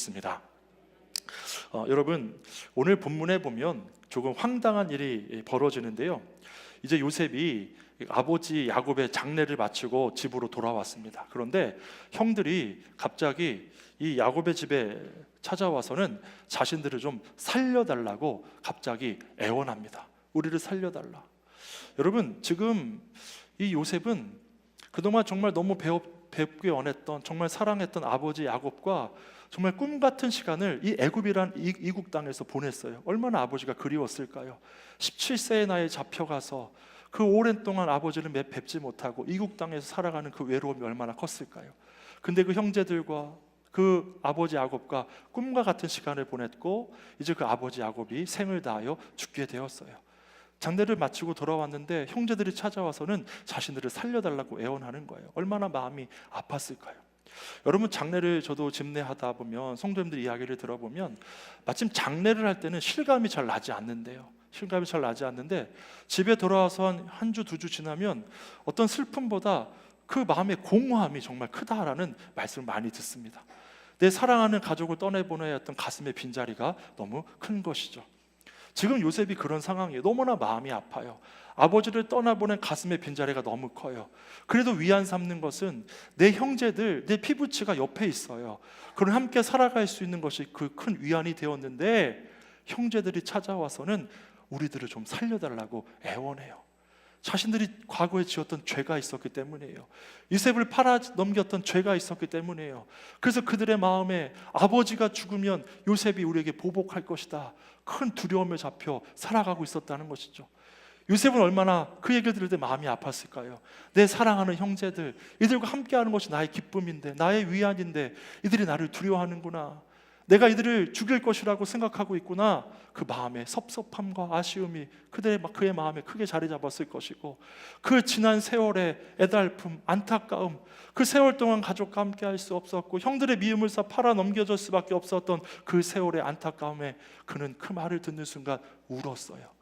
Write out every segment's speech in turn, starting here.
믿습니다. 여러분, 오늘 본문에 보면 조금 황당한 일이 벌어지는데요. 이제 요셉이 아버지 야곱의 장례를 마치고 집으로 돌아왔습니다. 그런데 형들이 갑자기 이 야곱의 집에 찾아와서는 자신들을 좀 살려달라고 갑자기 애원합니다. 우리를 살려달라. 여러분, 지금 이 요셉은 그동안 정말 너무 뵙기 원했던, 정말 사랑했던 아버지 야곱과 정말 꿈같은 시간을 이 애굽이란 이국 땅에서 보냈어요. 얼마나 아버지가 그리웠을까요? 17세의 나이에 잡혀가서 그 오랜 동안 아버지를 뵙지 못하고 이국 땅에서 살아가는 그 외로움이 얼마나 컸을까요? 근데 그 형제들과 그 아버지 야곱과 꿈과 같은 시간을 보냈고, 이제 그 아버지 야곱이 생을 다하여 죽게 되었어요. 장례를 마치고 돌아왔는데 형제들이 찾아와서는 자신들을 살려달라고 애원하는 거예요. 얼마나 마음이 아팠을까요? 여러분, 장례를 저도 집례하다 보면 성도님들 이야기를 들어보면 마침 장례를 할 때는 실감이 잘 나지 않는데요. 실감이 잘 나지 않는데 집에 돌아와서 한 주, 두 주 지나면 어떤 슬픔보다 그 마음의 공허함이 정말 크다라는 말씀을 많이 듣습니다. 내 사랑하는 가족을 떠내보내야 했던 가슴의 빈자리가 너무 큰 것이죠. 지금 요셉이 그런 상황이에요. 너무나 마음이 아파요. 아버지를 떠나보낸 가슴의 빈자리가 너무 커요. 그래도 위안 삼는 것은 내 형제들, 내 피부치가 옆에 있어요. 그럼 함께 살아갈 수 있는 것이 그 큰 위안이 되었는데, 형제들이 찾아와서는 우리들을 좀 살려달라고 애원해요. 자신들이 과거에 지었던 죄가 있었기 때문이에요. 요셉을 팔아 넘겼던 죄가 있었기 때문이에요. 그래서 그들의 마음에 아버지가 죽으면 요셉이 우리에게 보복할 것이다, 큰 두려움에 잡혀 살아가고 있었다는 것이죠. 요셉은 얼마나 그 얘기를 들을 때 마음이 아팠을까요? 내 사랑하는 형제들, 이들과 함께하는 것이 나의 기쁨인데, 나의 위안인데 이들이 나를 두려워하는구나, 내가 이들을 죽일 것이라고 생각하고 있구나. 그 마음의 섭섭함과 아쉬움이 그의 마음에 크게 자리 잡았을 것이고, 그 지난 세월의 애달픔, 안타까움, 그 세월 동안 가족과 함께 할 수 없었고 형들의 미움을 팔아 넘겨줄 수밖에 없었던 그 세월의 안타까움에 그는 그 말을 듣는 순간 울었어요.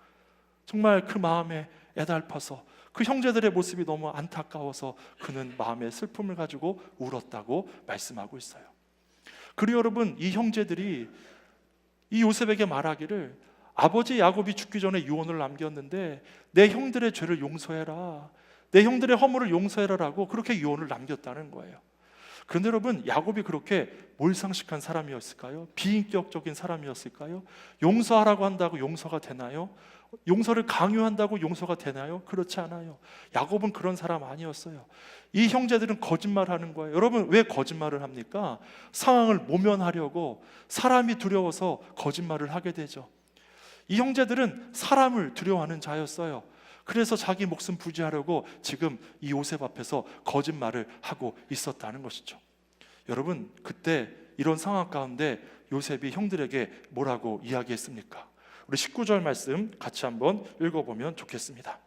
정말 그 마음에 애달파서, 그 형제들의 모습이 너무 안타까워서 그는 마음의 슬픔을 가지고 울었다고 말씀하고 있어요. 그리고 여러분, 이 형제들이 이 요셉에게 말하기를, 아버지 야곱이 죽기 전에 유언을 남겼는데 내 형들의 죄를 용서해라, 내 형들의 허물을 용서해라라고 그렇게 유언을 남겼다는 거예요. 그런데 여러분, 야곱이 그렇게 몰상식한 사람이었을까요? 비인격적인 사람이었을까요? 용서하라고 한다고 용서가 되나요? 용서를 강요한다고 용서가 되나요? 그렇지 않아요. 야곱은 그런 사람 아니었어요. 이 형제들은 거짓말하는 거예요. 여러분, 왜 거짓말을 합니까? 상황을 모면하려고, 사람이 두려워서 거짓말을 하게 되죠. 이 형제들은 사람을 두려워하는 자였어요. 그래서 자기 목숨 부지하려고 지금 이 요셉 앞에서 거짓말을 하고 있었다는 것이죠. 여러분, 그때 이런 상황 가운데 요셉이 형들에게 뭐라고 이야기했습니까? 우리 19절 말씀 같이 한번 읽어보면 좋겠습니다.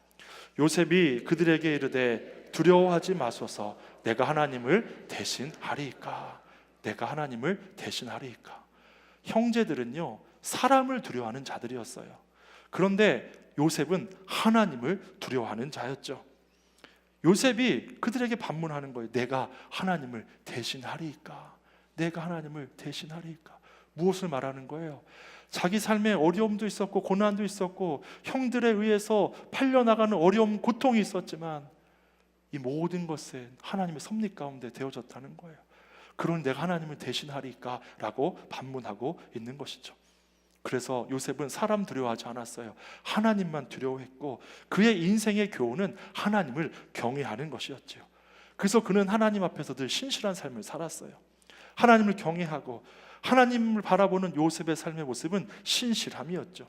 요셉이 그들에게 이르되 두려워하지 마소서, 내가 하나님을 대신하리이까. 내가 하나님을 대신하리이까. 형제들은요, 사람을 두려워하는 자들이었어요. 그런데 요셉은 하나님을 두려워하는 자였죠. 요셉이 그들에게 반문하는 거예요. 내가 하나님을 대신하리이까. 내가 하나님을 대신하리이까. 무엇을 말하는 거예요? 자기 삶에 어려움도 있었고 고난도 있었고 형들에 의해서 팔려나가는 어려움, 고통이 있었지만 이 모든 것은 하나님의 섭리 가운데 되어졌다는 거예요. 그런 내가 하나님을 대신하리까 라고 반문하고 있는 것이죠. 그래서 요셉은 사람 두려워하지 않았어요. 하나님만 두려워했고, 그의 인생의 교훈은 하나님을 경외하는 것이었죠. 그래서 그는 하나님 앞에서 늘 신실한 삶을 살았어요. 하나님을 경외하고 하나님을 바라보는 요셉의 삶의 모습은 신실함이었죠.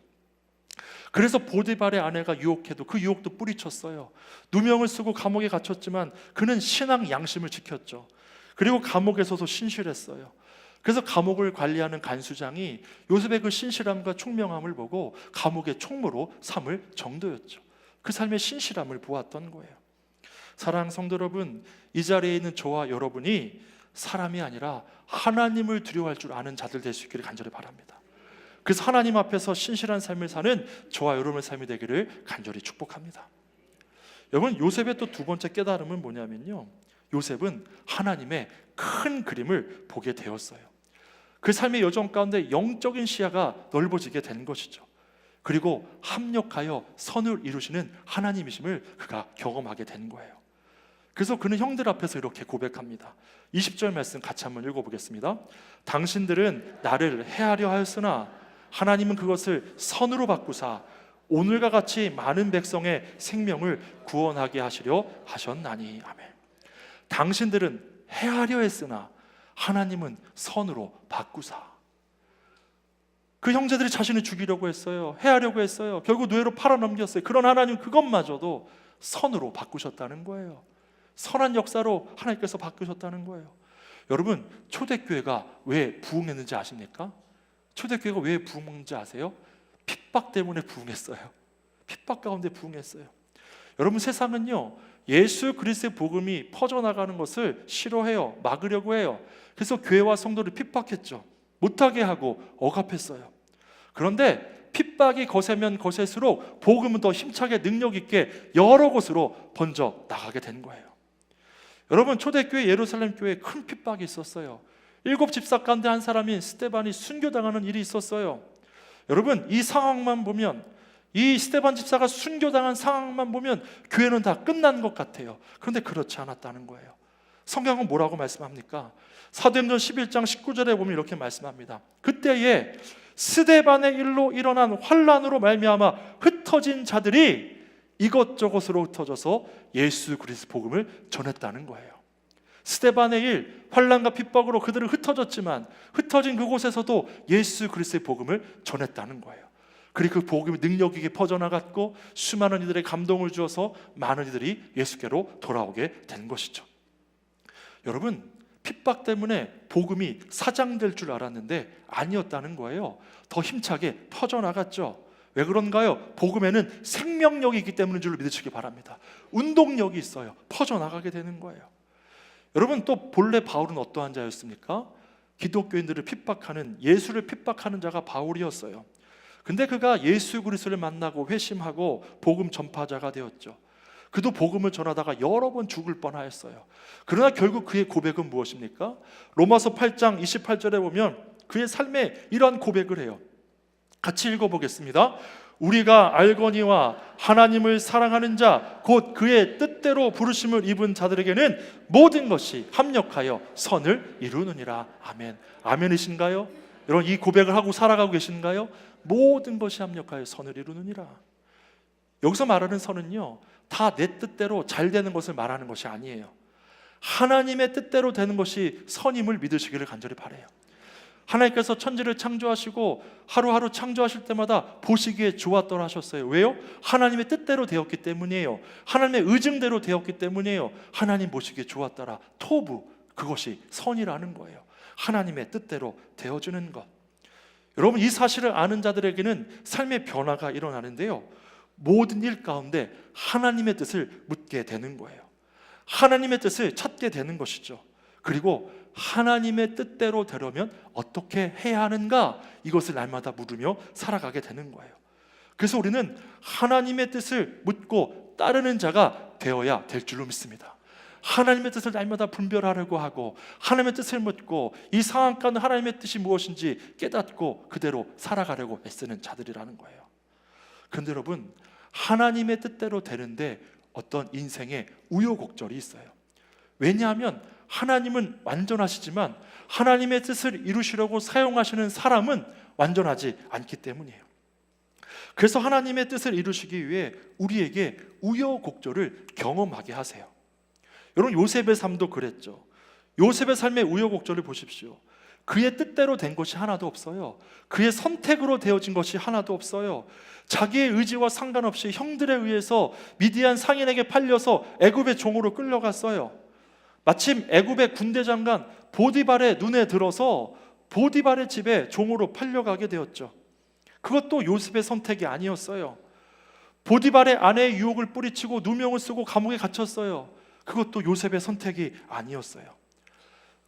그래서 보디발의 아내가 유혹해도 그 유혹도 뿌리쳤어요. 누명을 쓰고 감옥에 갇혔지만 그는 신앙 양심을 지켰죠. 그리고 감옥에서도 신실했어요. 그래서 감옥을 관리하는 간수장이 요셉의 그 신실함과 총명함을 보고 감옥의 총무로 삼을 정도였죠. 그 삶의 신실함을 보았던 거예요. 사랑하는 성도 여러분, 이 자리에 있는 저와 여러분이 사람이 아니라 하나님을 두려워할 줄 아는 자들 될 수 있기를 간절히 바랍니다. 그래서 하나님 앞에서 신실한 삶을 사는 저와 여러분의 삶이 되기를 간절히 축복합니다. 여러분, 요셉의 또 두 번째 깨달음은 뭐냐면요, 요셉은 하나님의 큰 그림을 보게 되었어요. 그 삶의 여정 가운데 영적인 시야가 넓어지게 된 것이죠. 그리고 합력하여 선을 이루시는 하나님이심을 그가 경험하게 된 거예요. 그래서 그는 형들 앞에서 이렇게 고백합니다. 20절 말씀 같이 한번 읽어보겠습니다. 당신들은 나를 해하려 하였으나 하나님은 그것을 선으로 바꾸사 오늘과 같이 많은 백성의 생명을 구원하게 하시려 하셨나니. 아멘. 당신들은 해하려 했으나 하나님은 선으로 바꾸사. 그 형제들이 자신을 죽이려고 했어요. 해하려고 했어요. 결국 노예로 팔아넘겼어요. 그런 하나님 그것마저도 선으로 바꾸셨다는 거예요. 선한 역사로 하나님께서 바꾸셨다는 거예요. 여러분, 초대교회가 왜 부흥했는지 아십니까? 초대교회가 왜 부흥했는지 아세요? 핍박 때문에 부흥했어요. 핍박 가운데 부흥했어요. 여러분, 세상은요 예수 그리스도의 복음이 퍼져나가는 것을 싫어해요. 막으려고 해요. 그래서 교회와 성도를 핍박했죠. 못하게 하고 억압했어요. 그런데 핍박이 거세면 거셀수록 복음은 더 힘차게 능력 있게 여러 곳으로 번져 나가게 된 거예요. 여러분, 초대교회 예루살렘 교회에 큰 핍박이 있었어요. 7 집사 가운데 한 사람인 스데반이 순교당하는 일이 있었어요. 여러분, 이 상황만 보면, 이 스데반 집사가 순교당한 상황만 보면 교회는 다 끝난 것 같아요. 그런데 그렇지 않았다는 거예요. 성경은 뭐라고 말씀합니까? 사도행전 11장 19절에 보면 이렇게 말씀합니다. 그때에 스데반의 일로 일어난 환난으로 말미암아 흩어진 자들이 이것저것으로 흩어져서 예수 그리스도 복음을 전했다는 거예요. 스데반의 일, 환난과 핍박으로 그들은 흩어졌지만 흩어진 그곳에서도 예수 그리스도의 복음을 전했다는 거예요. 그리고 그 복음이 능력 있게 퍼져나갔고 수많은 이들의 감동을 주어서 많은 이들이 예수께로 돌아오게 된 것이죠. 여러분, 핍박 때문에 복음이 사장될 줄 알았는데 아니었다는 거예요. 더 힘차게 퍼져나갔죠. 왜 그런가요? 복음에는 생명력이 있기 때문인 줄 믿으시기 바랍니다. 운동력이 있어요. 퍼져나가게 되는 거예요. 여러분, 또 본래 바울은 어떠한 자였습니까? 기독교인들을 핍박하는, 예수를 핍박하는 자가 바울이었어요. 근데 그가 예수 그리스도를 만나고 회심하고 복음 전파자가 되었죠. 그도 복음을 전하다가 여러 번 죽을 뻔하였어요. 그러나 결국 그의 고백은 무엇입니까? 로마서 8장 28절에 보면 그의 삶에 이러한 고백을 해요. 같이 읽어보겠습니다. 우리가 알거니와 하나님을 사랑하는 자 곧 그의 뜻대로 부르심을 입은 자들에게는 모든 것이 합력하여 선을 이루느니라. 아멘. 아멘이신가요? 여러분, 이 고백을 하고 살아가고 계신가요? 모든 것이 합력하여 선을 이루느니라. 여기서 말하는 선은요, 다 내 뜻대로 잘 되는 것을 말하는 것이 아니에요. 하나님의 뜻대로 되는 것이 선임을 믿으시기를 간절히 바라요. 하나님께서 천지를 창조하시고 하루하루 창조하실 때마다 보시기에 좋았더라 하셨어요. 왜요? 하나님의 뜻대로 되었기 때문이에요. 하나님의 의증대로 되었기 때문이에요. 하나님 보시기에 좋았더라. 토부, 그것이 선이라는 거예요. 하나님의 뜻대로 되어주는 것. 여러분, 이 사실을 아는 자들에게는 삶의 변화가 일어나는데요, 모든 일 가운데 하나님의 뜻을 묻게 되는 거예요. 하나님의 뜻을 찾게 되는 것이죠. 그리고 하나님의 뜻대로 되려면 어떻게 해야 하는가, 이것을 날마다 물으며 살아가게 되는 거예요. 그래서 우리는 하나님의 뜻을 묻고 따르는 자가 되어야 될 줄로 믿습니다. 하나님의 뜻을 날마다 분별하려고 하고 하나님의 뜻을 묻고 이 상황 가운데 하나님의 뜻이 무엇인지 깨닫고 그대로 살아가려고 애쓰는 자들이라는 거예요. 그런데 여러분, 하나님의 뜻대로 되는데 어떤 인생의 우여곡절이 있어요. 왜냐하면 하나님은 완전하시지만 하나님의 뜻을 이루시려고 사용하시는 사람은 완전하지 않기 때문이에요. 그래서 하나님의 뜻을 이루시기 위해 우리에게 우여곡절을 경험하게 하세요. 여러분, 요셉의 삶도 그랬죠. 요셉의 삶의 우여곡절을 보십시오. 그의 뜻대로 된 것이 하나도 없어요. 그의 선택으로 되어진 것이 하나도 없어요. 자기의 의지와 상관없이 형들에 의해서 미디안 상인에게 팔려서 애굽의 종으로 끌려갔어요. 마침 애굽의 군대 장관 보디발의 눈에 들어서 보디발의 집에 종으로 팔려가게 되었죠. 그것도 요셉의 선택이 아니었어요. 보디발의 아내의 유혹을 뿌리치고 누명을 쓰고 감옥에 갇혔어요. 그것도 요셉의 선택이 아니었어요.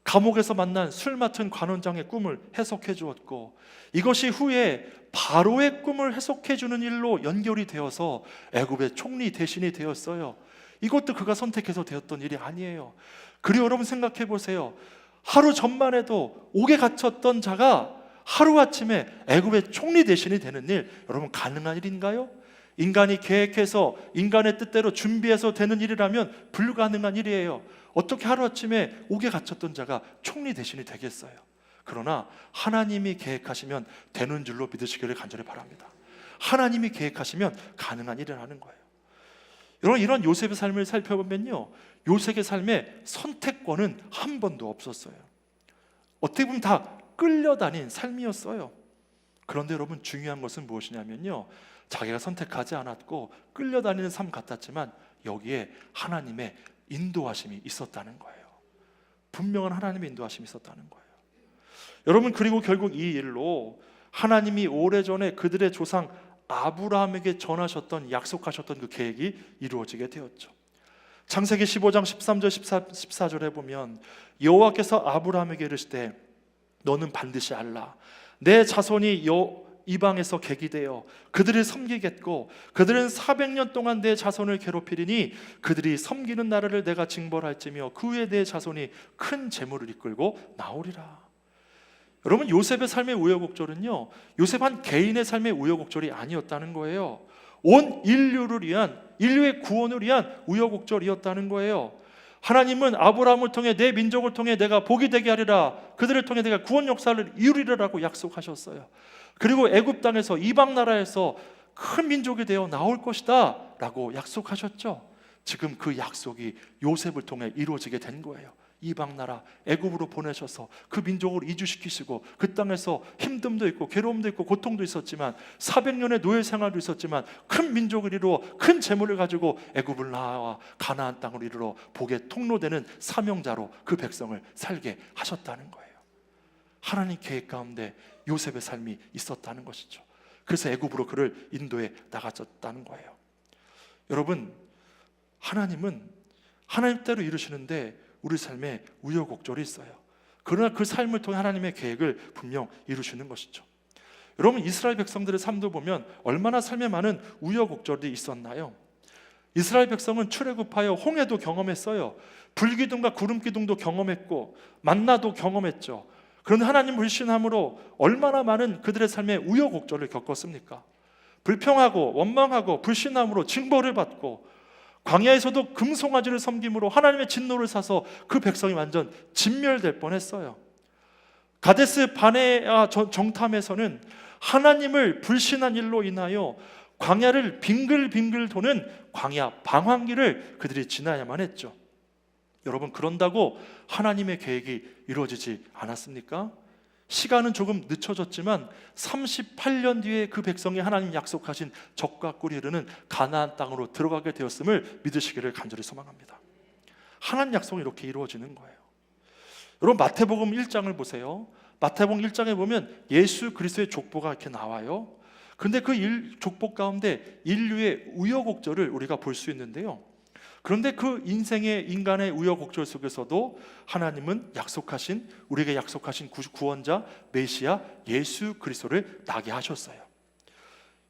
감옥에서 만난 술 맡은 관원장의 꿈을 해석해 주었고, 이것이 후에 바로의 꿈을 해석해 주는 일로 연결이 되어서 애굽의 총리 대신이 되었어요. 이것도 그가 선택해서 되었던 일이 아니에요. 그리고 여러분 생각해 보세요. 하루 전만 해도 옥에 갇혔던 자가 하루아침에 애굽의 총리 대신이 되는 일, 여러분 가능한 일인가요? 인간이 계획해서 인간의 뜻대로 준비해서 되는 일이라면 불가능한 일이에요. 어떻게 하루아침에 옥에 갇혔던 자가 총리 대신이 되겠어요? 그러나 하나님이 계획하시면 되는 줄로 믿으시기를 간절히 바랍니다. 하나님이 계획하시면 가능한 일을 하는 거예요. 여러분, 이런 요셉의 삶을 살펴보면요, 요셉의 삶에 선택권은 한 번도 없었어요. 어떻게 보면 다 끌려다닌 삶이었어요. 그런데 여러분, 중요한 것은 무엇이냐면요, 자기가 선택하지 않았고 끌려다니는 삶 같았지만 여기에 하나님의 인도하심이 있었다는 거예요. 분명한 하나님의 인도하심이 있었다는 거예요. 여러분, 그리고 결국 이 일로 하나님이 오래전에 그들의 조상 아브라함에게 전하셨던, 약속하셨던 그 계획이 이루어지게 되었죠. 창세기 15장 13절 14절에 보면 여호와께서 아브라함에게 이르시되 너는 반드시 알라, 내 자손이 이방에서 객이 되어 그들을 섬기겠고 그들은 400년 동안 내 자손을 괴롭히리니 그들이 섬기는 나라를 내가 징벌할지며 그 후에 내 자손이 큰 재물을 이끌고 나오리라. 여러분, 요셉의 삶의 우여곡절은요, 요셉 한 개인의 삶의 우여곡절이 아니었다는 거예요. 온 인류를 위한, 인류의 구원을 위한 우여곡절이었다는 거예요. 하나님은 아브라함을 통해 내 민족을 통해 내가 복이 되게 하리라, 그들을 통해 내가 구원 역사를 이루리라라고 약속하셨어요. 그리고 애굽 땅에서 이방 나라에서 큰 민족이 되어 나올 것이다 라고 약속하셨죠. 지금 그 약속이 요셉을 통해 이루어지게 된 거예요. 이방 나라 애굽으로 보내셔서 그 민족을 이주시키시고 그 땅에서 힘듦도 있고 괴로움도 있고 고통도 있었지만 400년의 노예 생활도 있었지만 큰 민족을 이루어 큰 재물을 가지고 애굽을 나와 가나안 땅을 이루어 복의 통로되는 사명자로 그 백성을 살게 하셨다는 거예요. 하나님 계획 가운데 요셉의 삶이 있었다는 것이죠. 그래서 애굽으로 그를 인도해 나가셨다는 거예요. 여러분, 하나님은 하나님대로 이루시는데 우리 삶에 우여곡절이 있어요. 그러나 그 삶을 통해 하나님의 계획을 분명 이루시는 것이죠. 여러분, 이스라엘 백성들의 삶도 보면 얼마나 삶에 많은 우여곡절이 있었나요? 이스라엘 백성은 출애굽하여 홍해도 경험했어요. 불기둥과 구름기둥도 경험했고 만나도 경험했죠. 그런데 하나님 불신함으로 얼마나 많은 그들의 삶에 우여곡절을 겪었습니까? 불평하고 원망하고 불신함으로 징벌을 받고 광야에서도 금송아지를 섬김으로 하나님의 진노를 사서 그 백성이 완전 진멸될 뻔했어요. 가데스 바네아 정탐에서는 하나님을 불신한 일로 인하여 광야를 빙글빙글 도는 광야 방황기를 그들이 지나야만 했죠. 여러분, 그런다고 하나님의 계획이 이루어지지 않았습니까? 시간은 조금 늦춰졌지만 38년 뒤에 그 백성이 하나님 약속하신 적과 꿀이 흐르는 가나안 땅으로 들어가게 되었음을 믿으시기를 간절히 소망합니다. 하나님 약속은 이렇게 이루어지는 거예요. 여러분, 마태복음 1장을 보세요. 마태복음 1장에 보면 예수 그리스도의 족보가 이렇게 나와요. 그런데 그 족보 가운데 인류의 우여곡절을 우리가 볼 수 있는데요. 그런데 그 인간의 우여곡절 속에서도 하나님은 우리에게 약속하신 구원자 메시아 예수 그리스도를 나게 하셨어요.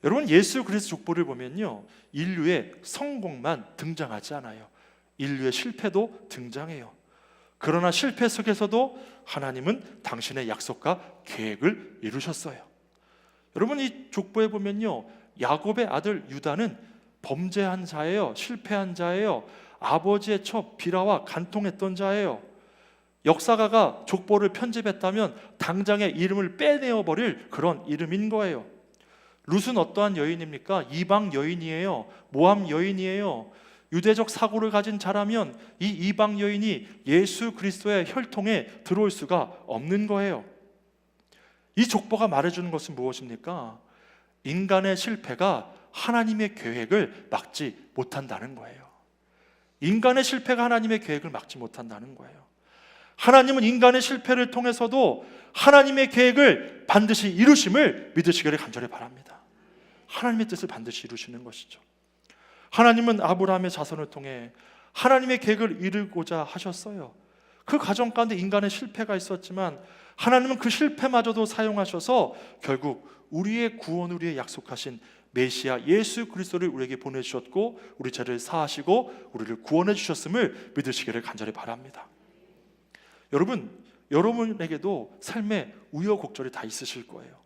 여러분, 예수 그리스도 족보를 보면요, 인류의 성공만 등장하지 않아요. 인류의 실패도 등장해요. 그러나 실패 속에서도 하나님은 당신의 약속과 계획을 이루셨어요. 여러분, 이 족보에 보면요, 야곱의 아들 유다는 범죄한 자예요. 실패한 자예요. 아버지의 첩 비라와 간통했던 자예요. 역사가가 족보를 편집했다면 당장에 이름을 빼내어 버릴 그런 이름인 거예요. 룻은 어떠한 여인입니까? 이방 여인이에요. 모함 여인이에요. 유대적 사고를 가진 자라면 이 이방 여인이 예수 그리스도의 혈통에 들어올 수가 없는 거예요. 이 족보가 말해주는 것은 무엇입니까? 인간의 실패가 하나님의 계획을 막지 못한다는 거예요. 인간의 실패가 하나님의 계획을 막지 못한다는 거예요. 하나님은 인간의 실패를 통해서도 하나님의 계획을 반드시 이루심을 믿으시기를 간절히 바랍니다. 하나님의 뜻을 반드시 이루시는 것이죠. 하나님은 아브라함의 자손을 통해 하나님의 계획을 이루고자 하셨어요. 그 과정 가운데 인간의 실패가 있었지만 하나님은 그 실패마저도 사용하셔서 결국 우리의 구원을 위해 약속하신 메시아 예수 그리스도를 우리에게 보내주셨고 우리 죄를 사하시고 우리를 구원해 주셨음을 믿으시기를 간절히 바랍니다. 여러분, 여러분에게도 삶의 우여곡절이 다 있으실 거예요.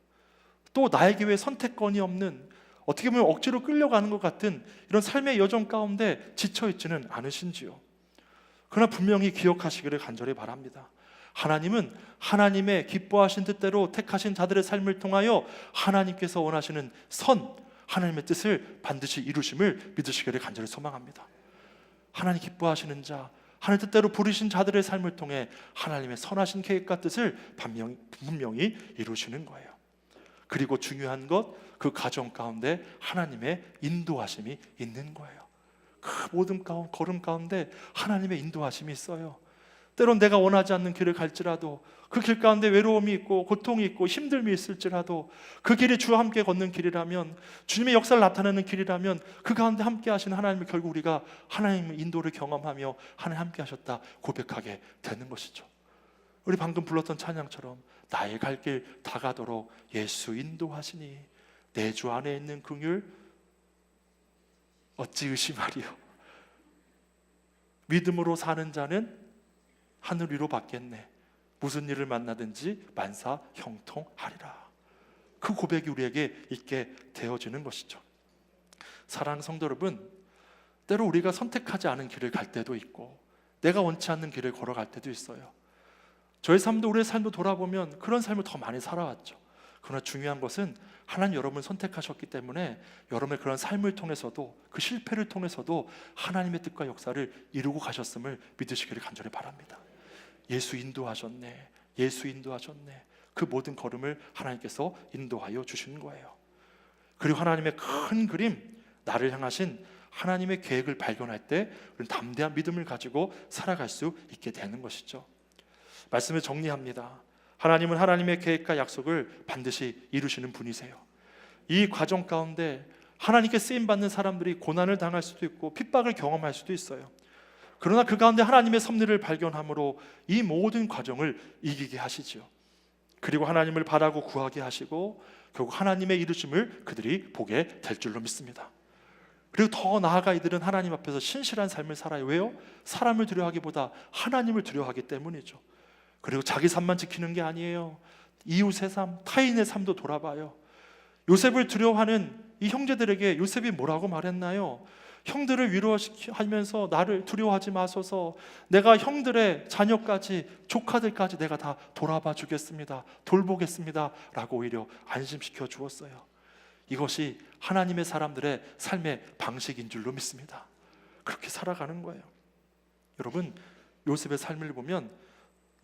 또 나에게 왜 선택권이 없는, 어떻게 보면 억지로 끌려가는 것 같은 이런 삶의 여정 가운데 지쳐있지는 않으신지요? 그러나 분명히 기억하시기를 간절히 바랍니다. 하나님은 하나님의 기뻐하신 뜻대로 택하신 자들의 삶을 통하여 하나님께서 원하시는 하나님의 뜻을 반드시 이루심을 믿으시기를 간절히 소망합니다. 하나님 기뻐하시는 자, 하나님 뜻대로 부르신 자들의 삶을 통해 하나님의 선하신 계획과 뜻을 분명히 이루시는 거예요. 그리고 중요한 것, 그 과정 가운데 하나님의 인도하심이 있는 거예요. 그 모든 걸음 가운데 하나님의 인도하심이 있어요. 때론 내가 원하지 않는 길을 갈지라도, 그 길 가운데 외로움이 있고 고통이 있고 힘듦이 있을지라도, 그 길이 주와 함께 걷는 길이라면, 주님의 역사를 나타내는 길이라면, 그 가운데 함께 하시는 하나님을 결국 우리가 하나님의 인도를 경험하며 하나님 함께 하셨다 고백하게 되는 것이죠. 우리 방금 불렀던 찬양처럼 나의 갈 길 다가도록 예수 인도하시니 내 주 안에 있는 긍휼 어찌 의심하리요. 믿음으로 사는 자는 하늘 위로 받겠네. 무슨 일을 만나든지 만사 형통하리라. 그 고백이 우리에게 있게 되어지는 것이죠. 사랑하는 성도 여러분, 때로 우리가 선택하지 않은 길을 갈 때도 있고 내가 원치 않는 길을 걸어갈 때도 있어요. 저의 삶도, 우리의 삶도 돌아보면 그런 삶을 더 많이 살아왔죠. 그러나 중요한 것은 하나님 여러분을 선택하셨기 때문에 여러분의 그런 삶을 통해서도, 그 실패를 통해서도 하나님의 뜻과 역사를 이루고 가셨음을 믿으시기를 간절히 바랍니다. 예수 인도하셨네, 예수 인도하셨네. 그 모든 걸음을 하나님께서 인도하여 주시는 거예요. 그리고 하나님의 큰 그림, 나를 향하신 하나님의 계획을 발견할 때 우리는 담대한 믿음을 가지고 살아갈 수 있게 되는 것이죠. 말씀을 정리합니다. 하나님은 하나님의 계획과 약속을 반드시 이루시는 분이세요. 이 과정 가운데 하나님께 쓰임받는 사람들이 고난을 당할 수도 있고 핍박을 경험할 수도 있어요. 그러나 그 가운데 하나님의 섭리를 발견함으로 이 모든 과정을 이기게 하시죠. 그리고 하나님을 바라고 구하게 하시고 결국 하나님의 이루심을 그들이 보게 될 줄로 믿습니다. 그리고 더 나아가 이들은 하나님 앞에서 신실한 삶을 살아요. 왜요? 사람을 두려워하기보다 하나님을 두려워하기 때문이죠. 그리고 자기 삶만 지키는 게 아니에요. 이웃의 삶, 타인의 삶도 돌아봐요. 요셉을 두려워하는 이 형제들에게 요셉이 뭐라고 말했나요? 형들을 위로하면서 나를 두려워하지 마소서, 내가 형들의 자녀까지, 조카들까지 내가 다 돌아봐 주겠습니다, 돌보겠습니다 라고 오히려 안심시켜 주었어요. 이것이 하나님의 사람들의 삶의 방식인 줄로 믿습니다. 그렇게 살아가는 거예요. 여러분, 요셉의 삶을 보면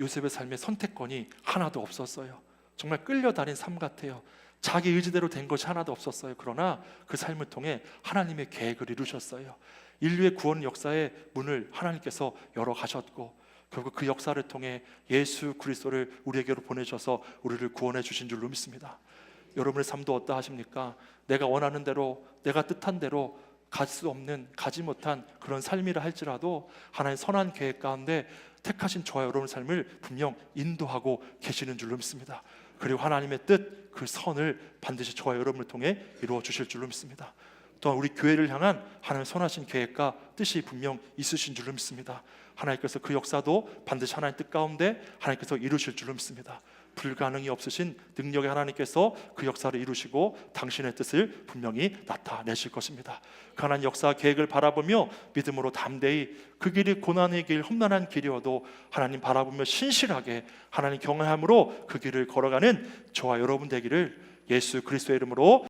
요셉의 삶의 선택권이 하나도 없었어요. 정말 끌려다닌 삶 같아요. 자기 의지대로 된 것이 하나도 없었어요. 그러나 그 삶을 통해 하나님의 계획을 이루셨어요. 인류의 구원 역사의 문을 하나님께서 열어가셨고 결국 그 역사를 통해 예수 그리스도를 우리에게로 보내셔서 우리를 구원해 주신 줄로 믿습니다. 여러분의 삶도 어떠하십니까? 내가 원하는 대로, 내가 뜻한 대로 갈 수 없는, 가지 못한 그런 삶이라 할지라도 하나님의 선한 계획 가운데 택하신 저와 여러분의 삶을 분명 인도하고 계시는 줄로 믿습니다. 그리고 하나님의 뜻, 그 선을 반드시 저와 여러분을 통해 이루어 주실 줄로 믿습니다. 또한 우리 교회를 향한 하나님의 선하신 계획과 뜻이 분명 있으신 줄로 믿습니다. 하나님께서 그 역사도 반드시 하나님 뜻 가운데 하나님께서 이루실 줄로 믿습니다. 불가능이 없으신 능력의 하나님께서 그 역사를 이루시고 당신의 뜻을 분명히 나타내실 것입니다. 그 하나님 역사 계획을 바라보며 믿음으로 담대히, 그 길이 고난의 길, 험난한 길이어도 하나님 바라보며 신실하게 하나님 경외함으로 그 길을 걸어가는 저와 여러분 되기를 예수 그리스도의 이름으로